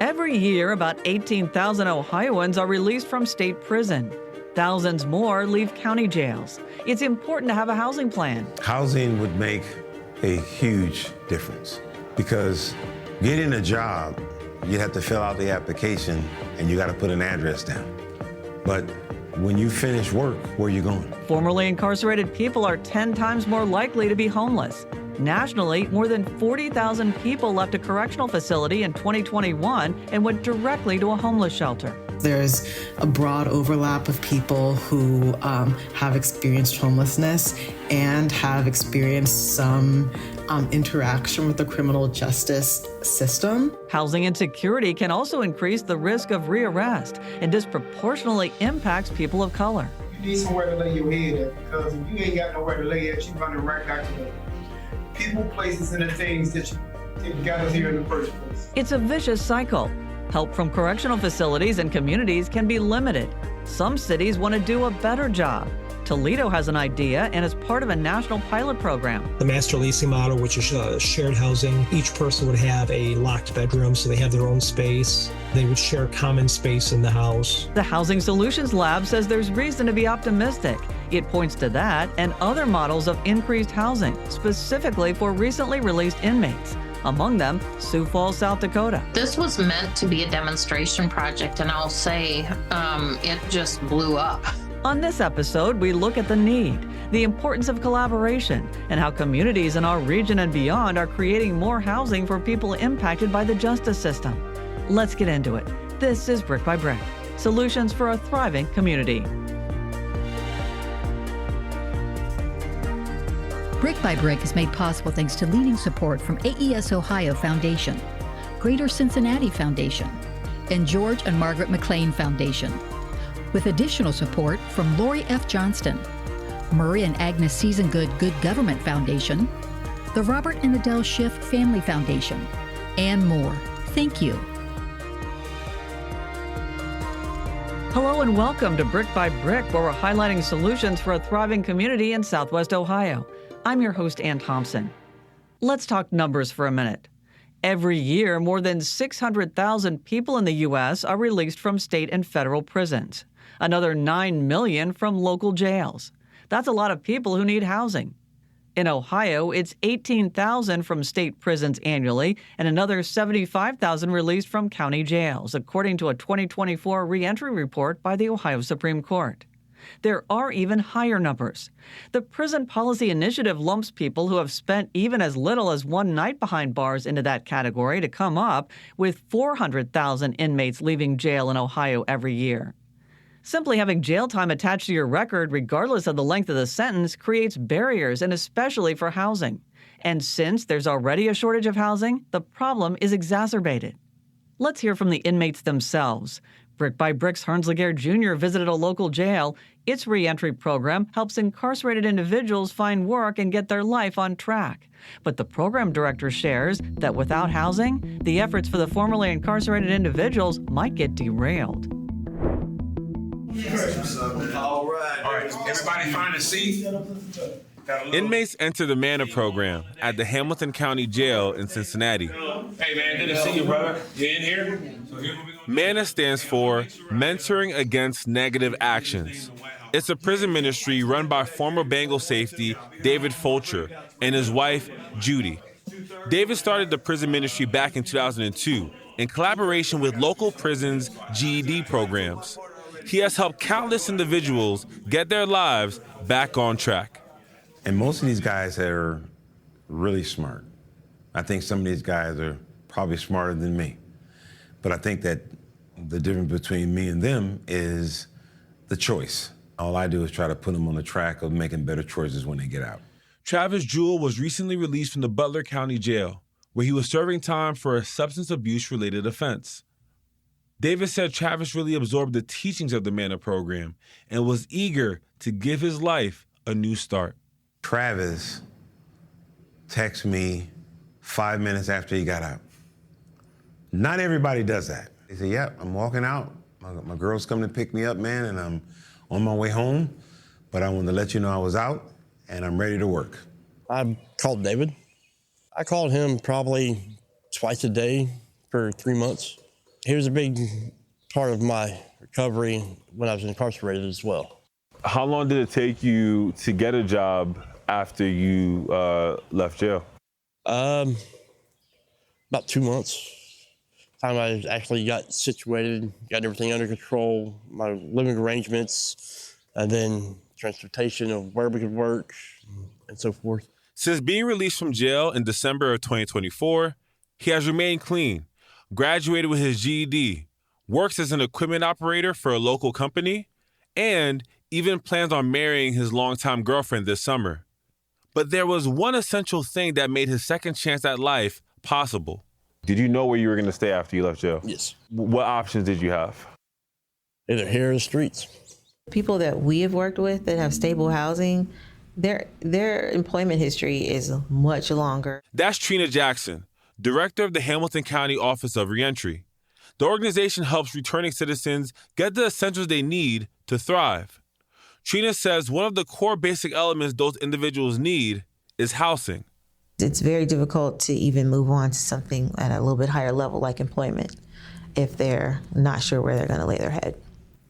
Every year, about 18,000 Ohioans are released from state prison. Thousands more leave county jails. It's important to have a housing plan. Housing would make a huge difference because getting a job, you have to fill out the application and you got to put an address down. But when you finish work, where are you going? Formerly incarcerated people are 10 times more likely to be homeless. Nationally, more than 40,000 people left a correctional facility in 2021 and went directly to a homeless shelter. There's a broad overlap of people who have experienced homelessness and have experienced some interaction with the criminal justice system. Housing insecurity can also increase the risk of rearrest and disproportionately impacts people of color. You need somewhere to lay your head at, because if you ain't got nowhere to lay at, you're running right back to the people, places, and the things that got us here in the first place. It's a vicious cycle. Help from correctional facilities and communities can be limited. Some cities want to do a better job. Toledo has an idea and is part of a national pilot program. The master leasing model, which is shared housing, each person would have a locked bedroom, so they have their own space. They would share common space in the house. The Housing Solutions Lab says there's reason to be optimistic. It points to that and other models of increased housing, specifically for recently released inmates. Among them, Sioux Falls, South Dakota. This was meant to be a demonstration project, and I'll say it just blew up. On this episode, we look at the need, the importance of collaboration, and how communities in our region and beyond are creating more housing for people impacted by the justice system. Let's get into it. This is Brick by Brick, solutions for a thriving community. Brick by Brick is made possible thanks to leading support from AES Ohio Foundation, Greater Cincinnati Foundation, and George and Margaret McLean Foundation, with additional support from Lori F. Johnston, Murray and Agnes Seasongood Good Government Foundation, the Robert and Adele Schiff Family Foundation, and more. Thank you. Hello and welcome to Brick by Brick, where we're highlighting solutions for a thriving community in Southwest Ohio. I'm your host, Ann Thompson. Let's talk numbers for a minute. Every year, more than 600,000 people in the U.S. are released from state and federal prisons. Another 9 million from local jails. That's a lot of people who need housing. In Ohio, it's 18,000 from state prisons annually and another 75,000 released from county jails, according to a 2024 reentry report by the Ohio Supreme Court. There are even higher numbers. The Prison Policy Initiative lumps people who have spent even as little as one night behind bars into that category to come up with 400,000 inmates leaving jail in Ohio every year. Simply having jail time attached to your record, regardless of the length of the sentence, creates barriers, and especially for housing. And since there's already a shortage of housing, the problem is exacerbated. Let's hear from the inmates themselves. Brick by Brick's Herns Laguerre Jr. visited a local jail. Its reentry program helps incarcerated individuals find work and get their life on track. But the program director shares that without housing, the efforts for the formerly incarcerated individuals might get derailed. All right. Everybody find a seat. Inmates enter the MANNA program at the Hamilton County Jail in Cincinnati. Hey, man, good to see you, brother. You in here? MANNA stands for Mentoring Against Negative Actions. It's a prison ministry run by former Bengal safety David Fulcher and his wife, Judy. David started the prison ministry back in 2002 in collaboration with local prisons' GED programs. He has helped countless individuals get their lives back on track. And most of these guys are really smart. I think some of these guys are probably smarter than me. But I think that the difference between me and them is the choice. All I do is try to put them on the track of making better choices when they get out. Travis Jewell was recently released from the Butler County Jail, where he was serving time for a substance abuse-related offense. David said Travis really absorbed the teachings of the MANNA program and was eager to give his life a new start. Travis texted me 5 minutes after he got out. Not everybody does that. He said, yep, I'm walking out. My girl's coming to pick me up, man, and I'm on my way home. But I wanted to let you know I was out, and I'm ready to work. I called David. I called him probably twice a day for 3 months. He was a big part of my recovery when I was incarcerated as well. How long did it take you to get a job after you left jail? About 2 months. Time I actually got situated, got everything under control, my living arrangements, and then transportation of where we could work and so forth. Since being released from jail in December of 2024, he has remained clean, graduated with his GED, works as an equipment operator for a local company, and even plans on marrying his longtime girlfriend this summer. But there was one essential thing that made his second chance at life possible. Did you know where you were going to stay after you left jail? Yes. What options did you have? Either here or the streets. People that we have worked with that have stable housing, their employment history is much longer. That's Trina Jackson, director of the Hamilton County Office of Reentry. The organization helps returning citizens get the essentials they need to thrive. Trina says one of the core basic elements those individuals need is housing. It's very difficult to even move on to something at a little bit higher level like employment if they're not sure where they're going to lay their head.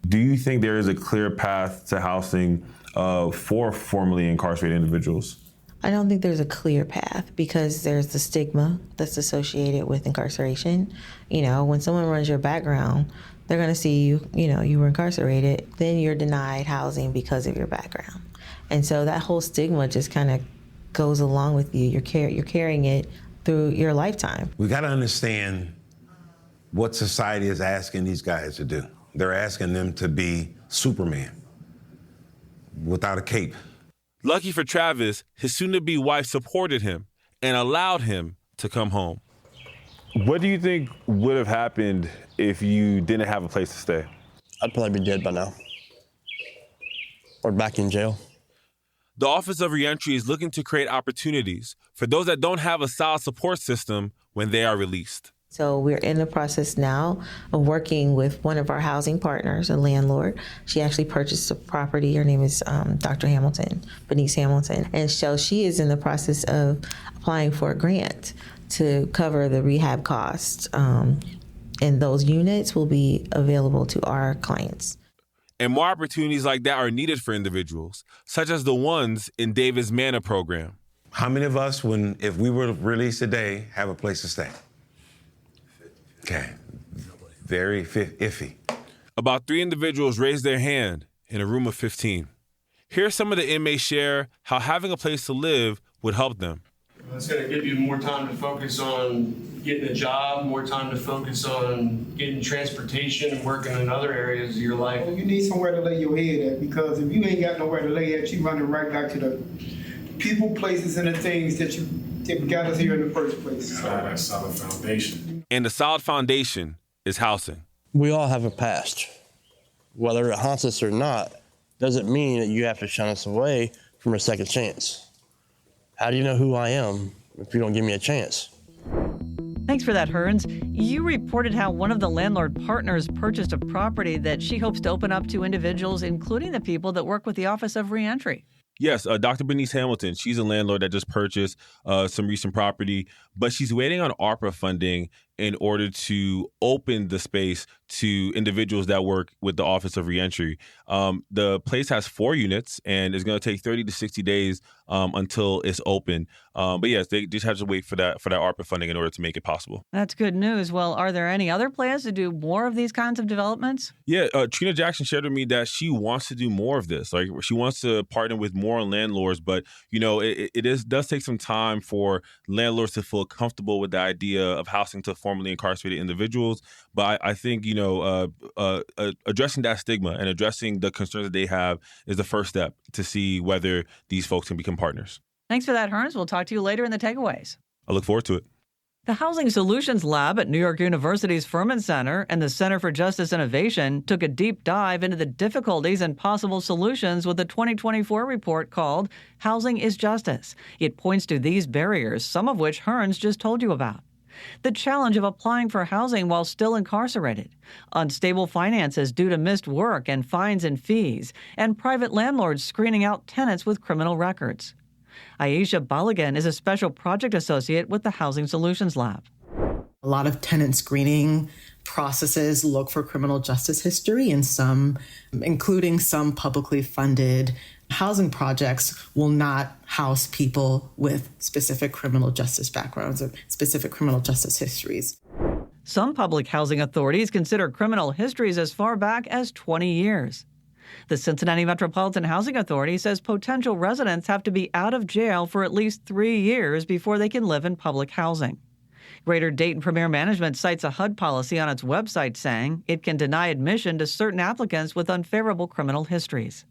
Do you think there is a clear path to housing for formerly incarcerated individuals? I don't think there's a clear path because there's the stigma that's associated with incarceration. You know, when someone runs your background, they're going to see you were incarcerated, then you're denied housing because of your background. And so that whole stigma just kind of goes along with you. You're carrying it through your lifetime. We got to understand what society is asking these guys to do. They're asking them to be Superman without a cape. Lucky for Travis, his soon-to-be wife supported him and allowed him to come home. What do you think would have happened if you didn't have a place to stay? I'd probably be dead by now. Or back in jail. The Office of Reentry is looking to create opportunities for those that don't have a solid support system when they are released. So we're in the process now of working with one of our housing partners, a landlord. She actually purchased a property. Her name is Dr. Hamilton, Bernice Hamilton. And so she is in the process of applying for a grant to cover the rehab costs. And those units will be available to our clients. And more opportunities like that are needed for individuals, such as the ones in David's MANA program. How many of us, if we were released today, have a place to stay? Okay, very iffy. About 3 individuals raised their hand in a room of 15. Here's some of the inmates share how having a place to live would help them. It's going to give you more time to focus on getting a job, more time to focus on getting transportation and working in other areas of your life. You need somewhere to lay your head at, because if you ain't got nowhere to lay at, you running right back to the people, places, and the things that got us here in the first place. That solid foundation. And the solid foundation is housing. We all have a past. Whether it haunts us or not, doesn't mean that you have to shun us away from a second chance. How do you know who I am if you don't give me a chance? Thanks for that, Hearns. You reported how one of the landlord partners purchased a property that she hopes to open up to individuals, including the people that work with the Office of Reentry. Yes, Dr. Bernice Hamilton, she's a landlord that just purchased some recent property, but she's waiting on ARPA funding in order to open the space to individuals that work with the Office of Reentry. The place has 4 units, and it's going to take 30 to 60 days until it's open. But yes, they just have to wait for that ARPA funding in order to make it possible. That's good news. Well, are there any other plans to do more of these kinds of developments? Yeah, Trina Jackson shared with me that she wants to do more of this. Like, she wants to partner with more landlords, but it does take some time for landlords to feel comfortable with the idea of housing to formerly incarcerated individuals. But I think addressing that stigma and addressing the concerns that they have is the first step to see whether these folks can become partners. Thanks for that, Hearns. We'll talk to you later in the takeaways. I look forward to it. The Housing Solutions Lab at New York University's Furman Center and the Center for Justice Innovation took a deep dive into the difficulties and possible solutions with the 2024 report called Housing is Justice. It points to these barriers, some of which Hearns just told you about. The challenge of applying for housing while still incarcerated, unstable finances due to missed work and fines and fees, and private landlords screening out tenants with criminal records. Aisha Balogun is a special project associate with the Housing Solutions Lab. A lot of tenant screening processes look for criminal justice history, and some, including some publicly funded housing projects, will not house people with specific criminal justice backgrounds or specific criminal justice histories. Some public housing authorities consider criminal histories as far back as 20 years. The Cincinnati Metropolitan Housing Authority says potential residents have to be out of jail for at least 3 years before they can live in public housing. Greater Dayton Premier Management cites a HUD policy on its website saying it can deny admission to certain applicants with unfavorable criminal histories.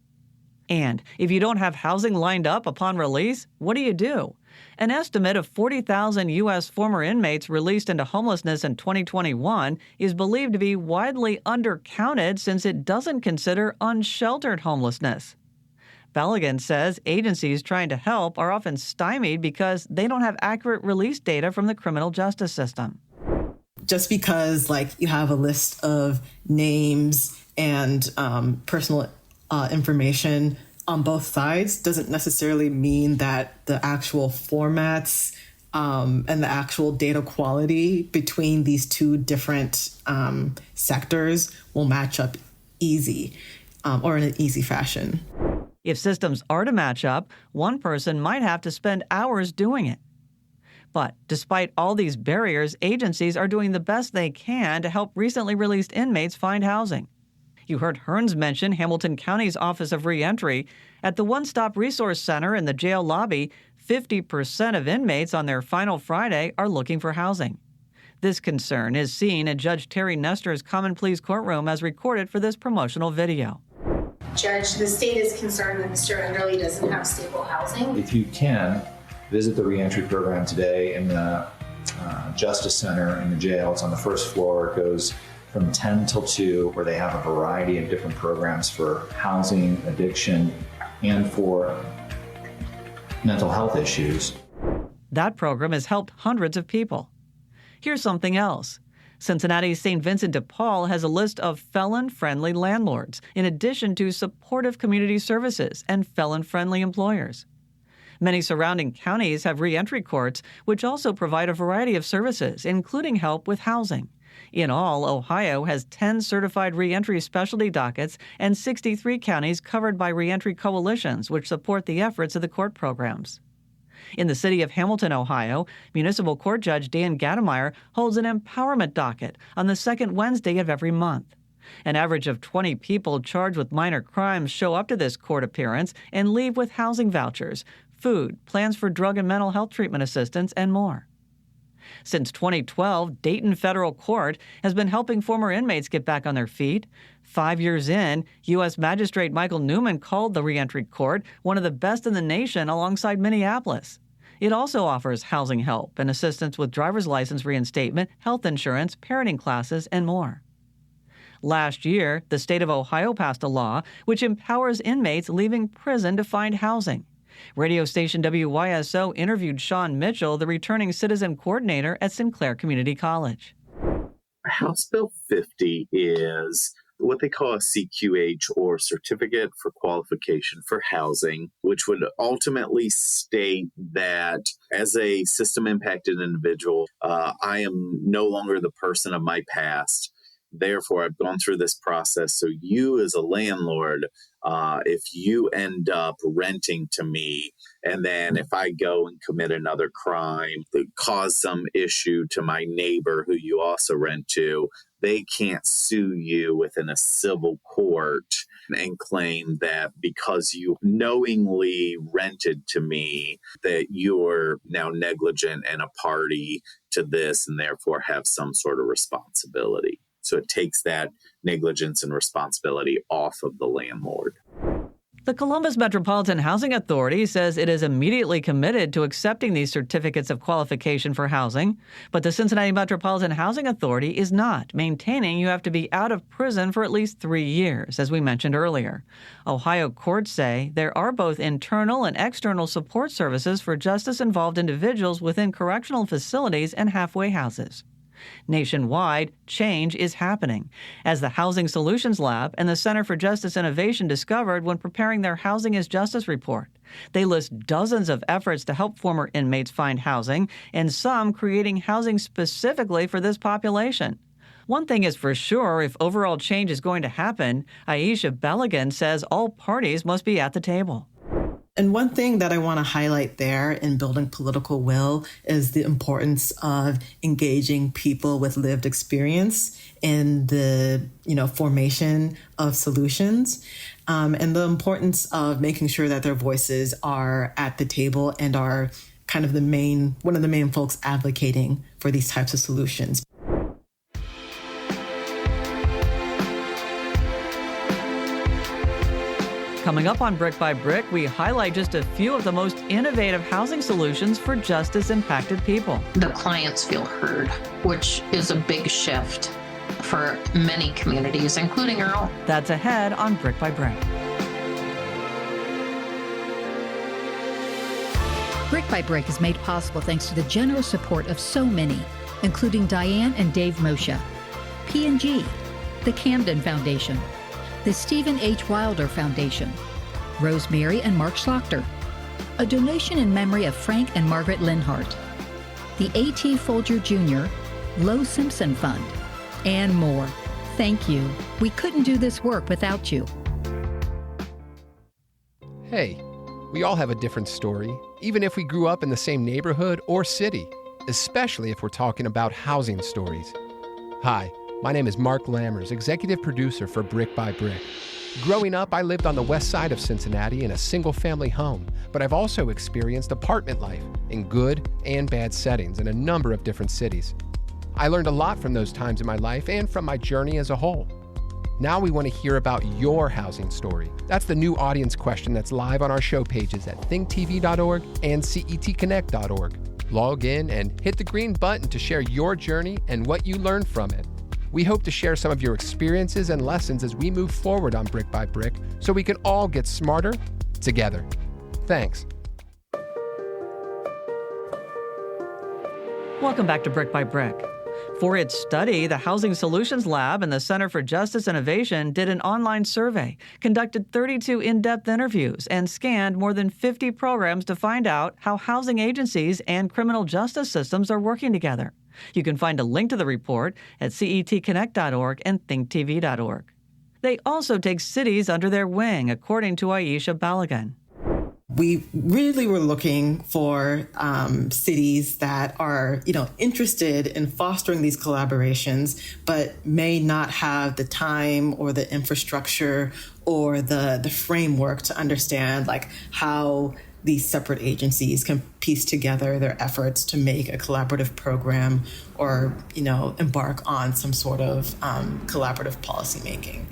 And if you don't have housing lined up upon release, what do? An estimate of 40,000 U.S. former inmates released into homelessness in 2021 is believed to be widely undercounted since it doesn't consider unsheltered homelessness. Balogun says agencies trying to help are often stymied because they don't have accurate release data from the criminal justice system. Just because, you have a list of names and personal information on both sides doesn't necessarily mean that the actual formats and the actual data quality between these two different sectors will match up easy or in an easy fashion. If systems are to match up, one person might have to spend hours doing it. But despite all these barriers, agencies are doing the best they can to help recently released inmates find housing. You heard Hearns mention Hamilton County's Office of Reentry. At the One Stop Resource Center in the jail lobby, 50% of inmates on their final Friday are looking for housing. This concern is seen in Judge Terry Nestor's Common Pleas courtroom as recorded for this promotional video. Judge, the state is concerned that Mr. Underly doesn't have stable housing. If you can, visit the reentry program today in the Justice Center in the jail. It's on the first floor. It goes from 10 till 2, where they have a variety of different programs for housing, addiction, and for mental health issues. That program has helped hundreds of people. Here's something else. Cincinnati's St. Vincent de Paul has a list of felon-friendly landlords, in addition to supportive community services and felon-friendly employers. Many surrounding counties have reentry courts, which also provide a variety of services, including help with housing. In all, Ohio has 10 certified reentry specialty dockets and 63 counties covered by reentry coalitions, which support the efforts of the court programs. In the city of Hamilton, Ohio, Municipal Court Judge Dan Gattemeyer holds an empowerment docket on the second Wednesday of every month. An average of 20 people charged with minor crimes show up to this court appearance and leave with housing vouchers, food, plans for drug and mental health treatment assistance, and more. Since 2012, Dayton Federal Court has been helping former inmates get back on their feet. 5 years in, U.S. Magistrate Michael Newman called the reentry court one of the best in the nation alongside Minneapolis. It also offers housing help and assistance with driver's license reinstatement, health insurance, parenting classes, and more. Last year, the state of Ohio passed a law which empowers inmates leaving prison to find housing. Radio station WYSO interviewed Sean Mitchell, the returning citizen coordinator at Sinclair Community College. House Bill 50 is what they call a CQH, or Certificate for Qualification for Housing, which would ultimately state that as a system-impacted individual, I am no longer the person of my past. Therefore, I've gone through this process. So you as a landlord, if you end up renting to me, and then if I go and commit another crime that cause some issue to my neighbor who you also rent to, they can't sue you within a civil court and claim that because you knowingly rented to me that you're now negligent and a party to this and therefore have some sort of responsibility. So it takes that negligence and responsibility off of the landlord. The Columbus Metropolitan Housing Authority says it is immediately committed to accepting these certificates of qualification for housing, but the Cincinnati Metropolitan Housing Authority is not, maintaining you have to be out of prison for at least 3 years, as we mentioned earlier. Ohio courts say there are both internal and external support services for justice-involved individuals within correctional facilities and halfway houses. Nationwide, change is happening, as the Housing Solutions Lab and the Center for Justice Innovation discovered when preparing their Housing is Justice report. They list dozens of efforts to help former inmates find housing, and some creating housing specifically for this population. One thing is for sure, if overall change is going to happen, Aisha Balogun says all parties must be at the table. And one thing that I want to highlight there in building political will is the importance of engaging people with lived experience in the, formation of solutions, and the importance of making sure that their voices are at the table and are kind of one of the main folks advocating for these types of solutions. Coming up on Brick by Brick, we highlight just a few of the most innovative housing solutions for justice-impacted people. The clients feel heard, which is a big shift for many communities, including our own. That's ahead on Brick by Brick. Brick by Brick is made possible thanks to the generous support of so many, including Diane and Dave Moshe, P&G, the Camden Foundation, the Stephen H. Wilder Foundation, Rosemary and Mark Schlachter, a donation in memory of Frank and Margaret Linhart, the A.T. Fulcher Jr., Lowe Simpson Fund, and more. Thank you. We couldn't do this work without you. Hey, we all have a different story, even if we grew up in the same neighborhood or city, especially if we're talking about housing stories. Hi. My name is Mark Lammers, executive producer for Brick by Brick. Growing up, I lived on the west side of Cincinnati in a single-family home, but I've also experienced apartment life in good and bad settings in a number of different cities. I learned a lot from those times in my life and from my journey as a whole. Now we want to hear about your housing story. That's the new audience question that's live on our show pages at thinktv.org and cetconnect.org. Log in and hit the green button to share your journey and what you learned from it. We hope to share some of your experiences and lessons as we move forward on Brick by Brick so we can all get smarter together. Thanks. Welcome back to Brick by Brick. For its study, the Housing Solutions Lab and the Center for Justice Innovation did an online survey, conducted 32 in-depth interviews, and scanned more than 50 programs to find out how housing agencies and criminal justice systems are working together. You can find a link to the report at cetconnect.org and thinktv.org. They also take cities under their wing, according to Aisha Balogun. We really were looking for cities that are, interested in fostering these collaborations, but may not have the time or the infrastructure or the framework to understand how these separate agencies can piece together their efforts to make a collaborative program or, embark on some sort of collaborative policymaking.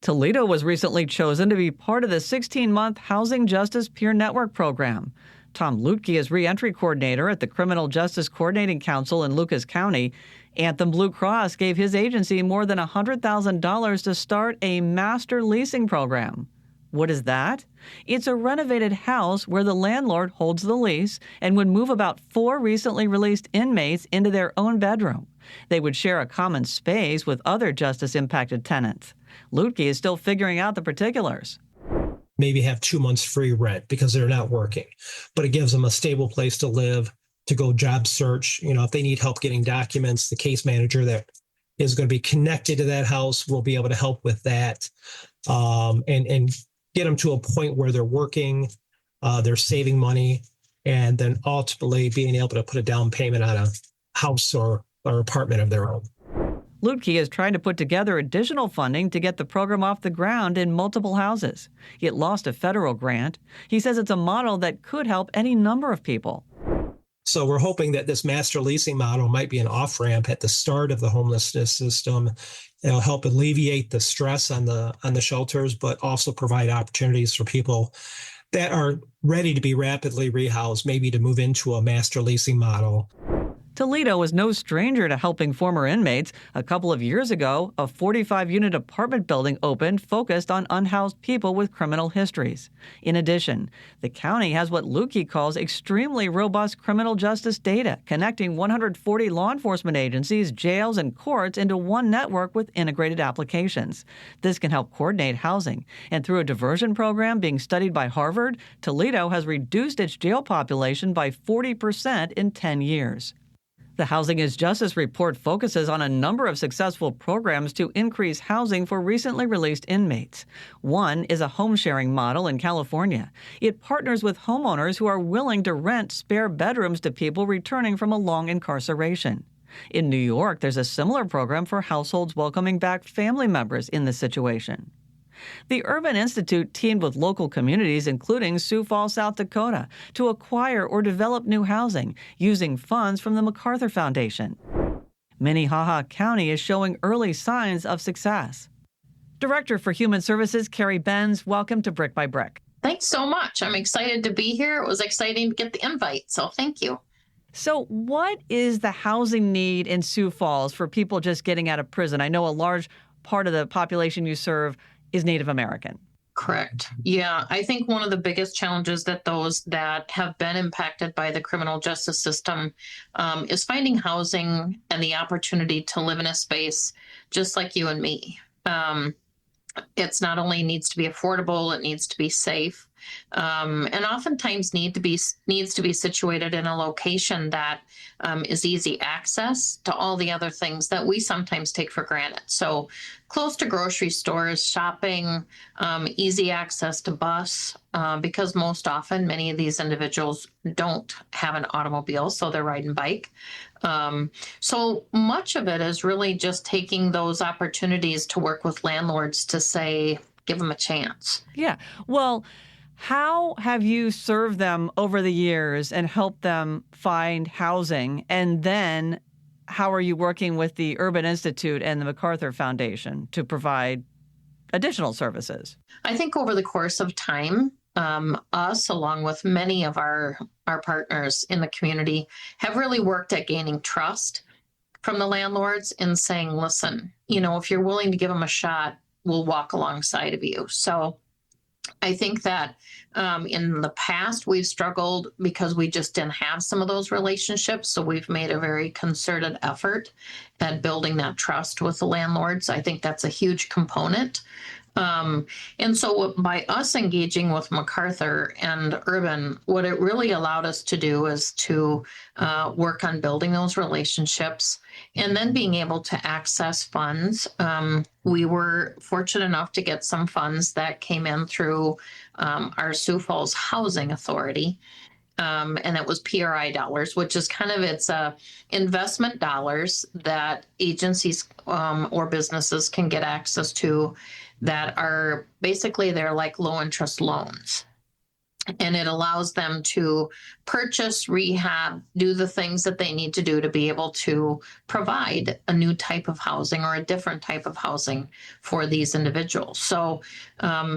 Toledo was recently chosen to be part of the 16-month Housing Justice Peer Network program. Tom Luettke is Reentry Coordinator at the Criminal Justice Coordinating Council in Lucas County. Anthem Blue Cross gave his agency more than $100,000 to start a master leasing program. What is that? It's a renovated house where the landlord holds the lease and would move about 4 recently released inmates into their own bedroom. They would share a common space with other justice-impacted tenants. Luettke is still figuring out the particulars. Maybe have 2 months free rent because they're not working, but it gives them a stable place to live, to go job search. If they need help getting documents, the case manager that is going to be connected to that house will be able to help with that, and get them to a point where they're working, they're saving money, and then ultimately being able to put a down payment on a house or apartment of their own. Luettke is trying to put together additional funding to get the program off the ground in multiple houses. It lost a federal grant. He says it's a model that could help any number of people. So we're hoping that this master leasing model might be an off-ramp at the start of the homelessness system. It'll help alleviate the stress on the shelters, but also provide opportunities for people that are ready to be rapidly rehoused, maybe to move into a master leasing model. Toledo is no stranger to helping former inmates. A couple of years ago, a 45-unit apartment building opened focused on unhoused people with criminal histories. In addition, the county has what Luettke calls extremely robust criminal justice data, connecting 140 law enforcement agencies, jails, and courts into one network with integrated applications. This can help coordinate housing. And through a diversion program being studied by Harvard, Toledo has reduced its jail population by 40% in 10 years. The Housing is Justice report focuses on a number of successful programs to increase housing for recently released inmates. One is a home sharing model in California. It partners with homeowners who are willing to rent spare bedrooms to people returning from a long incarceration. In New York, there's a similar program for households welcoming back family members in this situation. The Urban Institute teamed with local communities, including Sioux Falls, South Dakota, to acquire or develop new housing using funds from the MacArthur Foundation. Minnehaha County is showing early signs of success. Director for Human Services, Kari Benz, welcome to Brick by Brick. Thanks so much. I'm excited to be here. It was exciting to get the invite, so thank you. So what is the housing need in Sioux Falls for people just getting out of prison? I know a large part of the population you serve is Native American. Correct. Yeah, I think one of the biggest challenges that those that have been impacted by the criminal justice system is finding housing and the opportunity to live in a space just like you and me. It's not only needs to be affordable, it needs to be safe, and oftentimes needs to be situated in a location that is easy access to all the other things that we sometimes take for granted. So close to grocery stores, shopping, easy access to bus, because most often many of these individuals don't have an automobile, so they're riding bike. So much of it is really just taking those opportunities to work with landlords to say, give them a chance. Yeah. Well, how have you served them over the years and helped them find housing? And then how are you working with the Urban Institute and the MacArthur Foundation to provide additional services? I think over the course of time, us, along with many of our partners in the community, have really worked at gaining trust from the landlords and saying, listen, if you're willing to give them a shot, we'll walk alongside of you. So I think that in the past, we've struggled because we just didn't have some of those relationships. So we've made a very concerted effort at building that trust with the landlords. I think that's a huge component. And so by us engaging with MacArthur and Urban, what it really allowed us to do is to work on building those relationships and then being able to access funds. We were fortunate enough to get some funds that came in through our Sioux Falls Housing Authority. And it was PRI dollars, which is kind of it's investment dollars that agencies or businesses can get access to that are basically they're like low interest loans. And it allows them to purchase, rehab, do the things that they need to do to be able to provide a new type of housing or a different type of housing for these individuals. So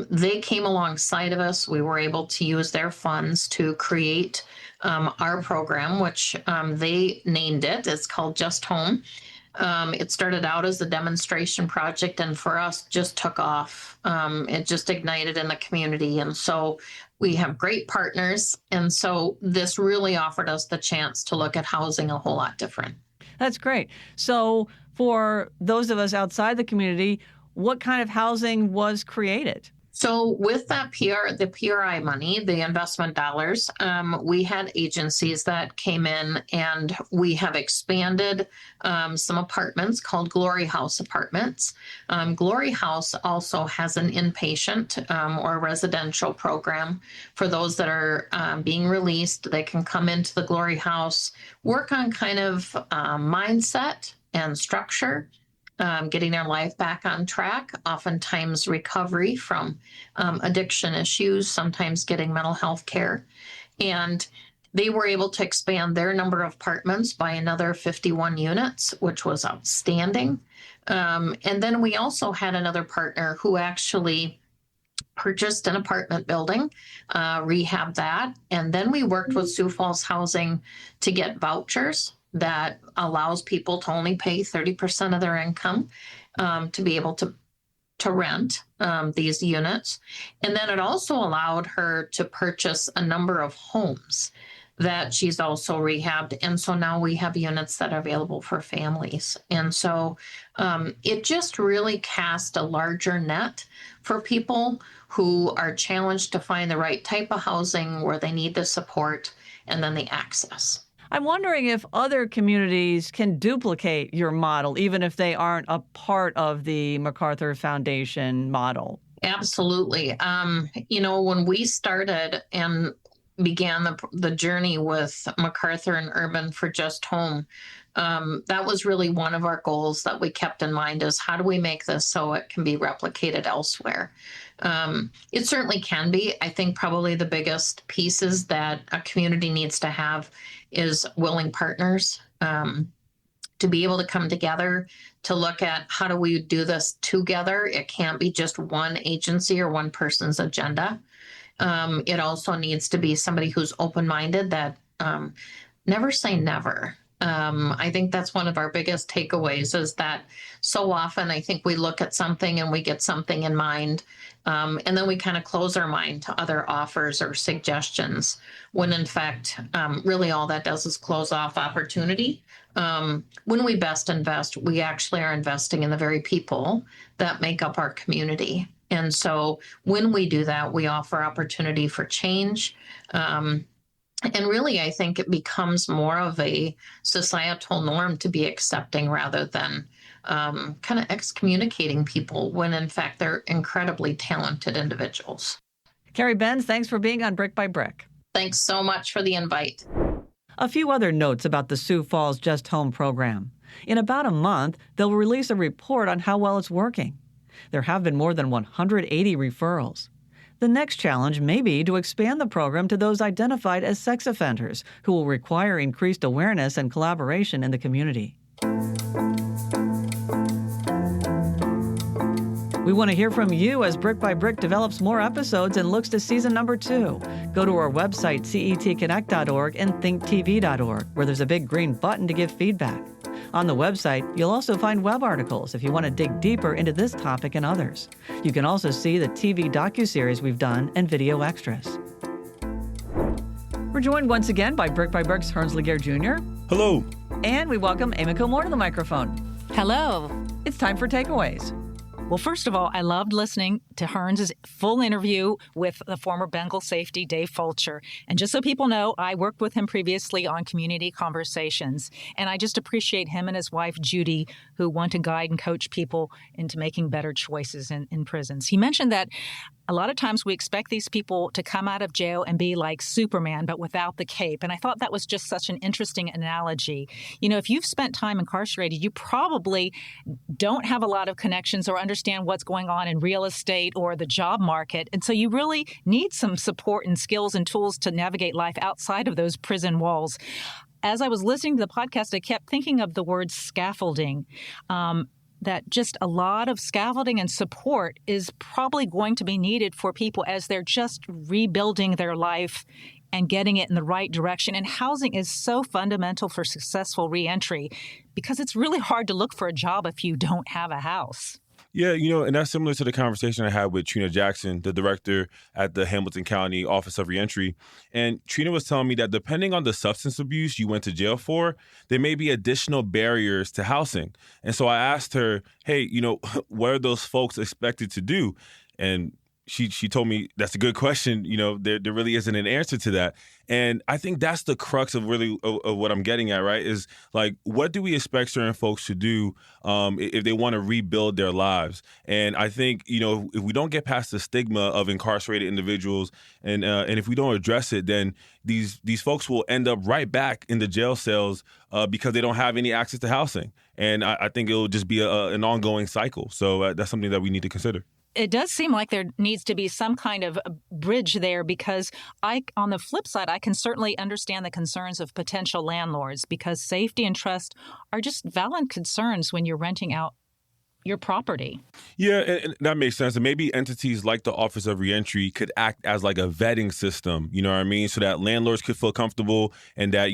they came alongside of us. We were able to use their funds to create our program, which they named it. It's called Just Home. It started out as a demonstration project and for us just took off. It just ignited in the community. And so we have great partners. And so this really offered us the chance to look at housing a whole lot different. That's great. So for those of us outside the community, what kind of housing was created? So with that the PRI money, the investment dollars, we had agencies that came in and we have expanded some apartments called Glory House Apartments. Glory House also has an inpatient or residential program for those that are being released. They can come into the Glory House, work on kind of mindset and structure, getting their life back on track, oftentimes recovery from addiction issues, sometimes getting mental health care. And they were able to expand their number of apartments by another 51 units, which was outstanding. And then we also had another partner who actually purchased an apartment building, rehabbed that. And then we worked with Sioux Falls Housing to get vouchers that allows people to only pay 30% of their income to be able to rent these units. And then it also allowed her to purchase a number of homes that she's also rehabbed. And so now we have units that are available for families. And so it just really cast a larger net for people who are challenged to find the right type of housing where they need the support and then the access. I'm wondering if other communities can duplicate your model, even if they aren't a part of the MacArthur Foundation model. Absolutely. When we started and began the journey with MacArthur and Urban for Just Home, that was really one of our goals that we kept in mind is how do we make this so it can be replicated elsewhere? It certainly can be. I think probably the biggest pieces that a community needs to have is willing partners to be able to come together to look at how do we do this together. It can't be just one agency or one person's agenda. It also needs to be somebody who's open-minded that never say never. I think that's one of our biggest takeaways is that so often I think we look at something and we get something in mind, and then we kind of close our mind to other offers or suggestions when in fact, really all that does is close off opportunity. When we best invest, we actually are investing in the very people that make up our community. And so when we do that, we offer opportunity for change. And really, I think it becomes more of a societal norm to be accepting rather than kind of excommunicating people when, in fact, they're incredibly talented individuals. Kari Benz, thanks for being on Brick by Brick. Thanks so much for the invite. A few other notes about the Sioux Falls Just Home program. In about a month, they'll release a report on how well it's working. There have been more than 180 referrals. The next challenge may be to expand the program to those identified as sex offenders, who will require increased awareness and collaboration in the community. We want to hear from you as Brick by Brick develops more episodes and looks to season number 2. Go to our website, cetconnect.org and thinktv.org, where there's a big green button to give feedback. On the website, you'll also find web articles if you want to dig deeper into this topic and others. You can also see the TV docuseries we've done and video extras. We're joined once again by Brick's Herns Laguerre Jr. Hello. And we welcome Emiko Moore to the microphone. Hello. It's time for takeaways. Well, first of all, I loved listening to Herns' full interview with the former Bengal safety, Dave Fulcher. And just so people know, I worked with him previously on Community Conversations. And I just appreciate him and his wife, Judy, who want to guide and coach people into making better choices in prisons. He mentioned that a lot of times we expect these people to come out of jail and be like Superman, but without the cape. And I thought that was just such an interesting analogy. You know, if you've spent time incarcerated, you probably don't have a lot of connections or understand what's going on in real estate or the job market. And so you really need some support and skills and tools to navigate life outside of those prison walls. As I was listening to the podcast, I kept thinking of the word scaffolding. That just a lot of scaffolding and support is probably going to be needed for people as they're just rebuilding their life and getting it in the right direction. And housing is so fundamental for successful reentry because it's really hard to look for a job if you don't have a house. Yeah, and that's similar to the conversation I had with Trina Jackson, the director at the Hamilton County Office of Reentry. And Trina was telling me that depending on the substance abuse you went to jail for, there may be additional barriers to housing. And so I asked her, hey, what are those folks expected to do? And she told me that's a good question. There really isn't an answer to that. And I think that's the crux of really of what I'm getting at, right? Is like, what do we expect certain folks to do if they want to rebuild their lives? And I think, if we don't get past the stigma of incarcerated individuals and if we don't address it, then these folks will end up right back in the jail cells because they don't have any access to housing. And I think it'll just be an ongoing cycle. So that's something that we need to consider. It does seem like there needs to be some kind of bridge there because on the flip side, I can certainly understand the concerns of potential landlords because safety and trust are just valid concerns when you're renting out your property. Yeah, and that makes sense. And maybe entities like the Office of Reentry could act as like a vetting system, you know what I mean? So that landlords could feel comfortable and that,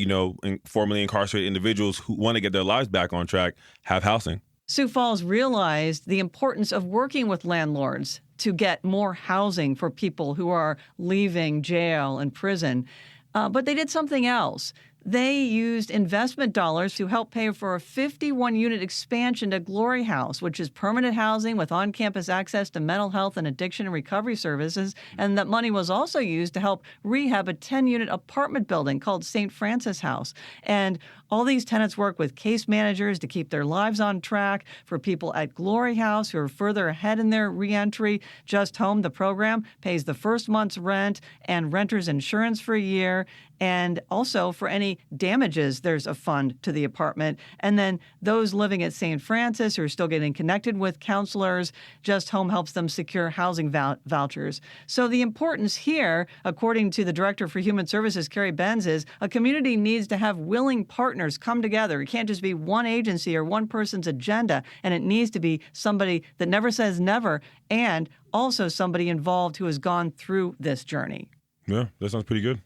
formerly incarcerated individuals who want to get their lives back on track have housing. Sioux Falls realized the importance of working with landlords to get more housing for people who are leaving jail and prison. But they did something else. They used investment dollars to help pay for a 51-unit expansion to Glory House, which is permanent housing with on-campus access to mental health and addiction and recovery services. And that money was also used to help rehab a 10-unit apartment building called St. Francis House. And all these tenants work with case managers to keep their lives on track. For people at Glory House who are further ahead in their reentry, Just Home, the program, pays the first month's rent and renter's insurance for a year. And also for any damages, there's a fund to the apartment. And then those living at St. Francis who are still getting connected with counselors, Just Home helps them secure housing vouchers. So the importance here, according to the Director for Human Services, Kari Benz, is a community needs to have willing partners come together. It can't just be one agency or one person's agenda, and it needs to be somebody that never says never, and also somebody involved who has gone through this journey. Yeah, that sounds pretty good.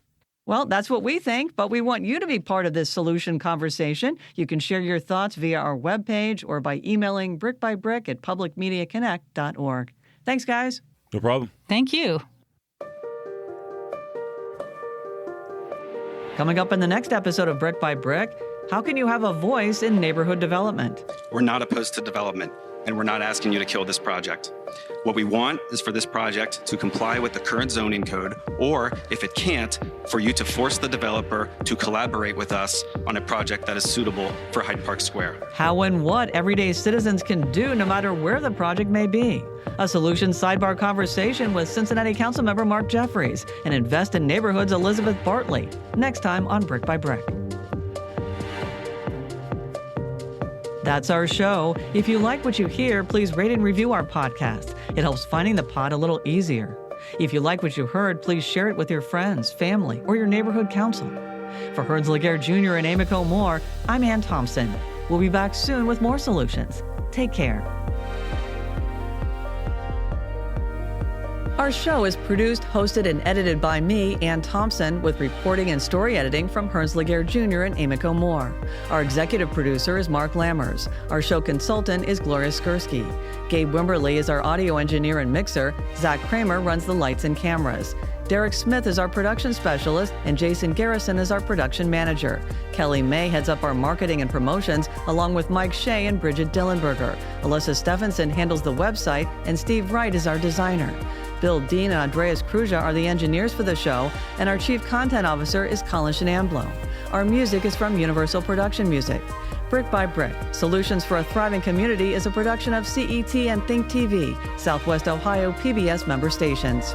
Well, that's what we think, but we want you to be part of this solution conversation. You can share your thoughts via our webpage or by emailing brickbybrick@publicmediaconnect.org. Thanks, guys. No problem. Thank you. Coming up in the next episode of Brick by Brick, how can you have a voice in neighborhood development? We're not opposed to development, and we're not asking you to kill this project. What we want is for this project to comply with the current zoning code, or if it can't, for you to force the developer to collaborate with us on a project that is suitable for Hyde Park Square. How and what everyday citizens can do no matter where the project may be. A Solutions Sidebar conversation with Cincinnati Councilmember Mark Jeffries and Invest in Neighborhoods Elizabeth Bartley. Next time on Brick by Brick. That's our show. If you like what you hear, please rate and review our podcast. It helps finding the pod a little easier. If you like what you heard, please share it with your friends, family, or your neighborhood council. For Hearns Laguerre Jr. and Amico Moore, I'm Ann Thompson. We'll be back soon with more solutions. Take care. Our show is produced, hosted, and edited by me, Ann Thompson, with reporting and story editing from Hearns Laguerre Jr. and Amico Moore. Our executive producer is Mark Lammers. Our show consultant is Gloria Skursky. Gabe Wimberly is our audio engineer and mixer. Zach Kramer runs the lights and cameras. Derek Smith is our production specialist, and Jason Garrison is our production manager. Kelly May heads up our marketing and promotions, along with Mike Shea and Bridget Dillenberger. Alyssa Stephenson handles the website, and Steve Wright is our designer. Bill Dean and Andreas Kruja are the engineers for the show, and our chief content officer is Colin Shenamblo. Our music is from Universal Production Music. Brick by Brick, Solutions for a Thriving Community is a production of CET and Think TV, Southwest Ohio PBS member stations.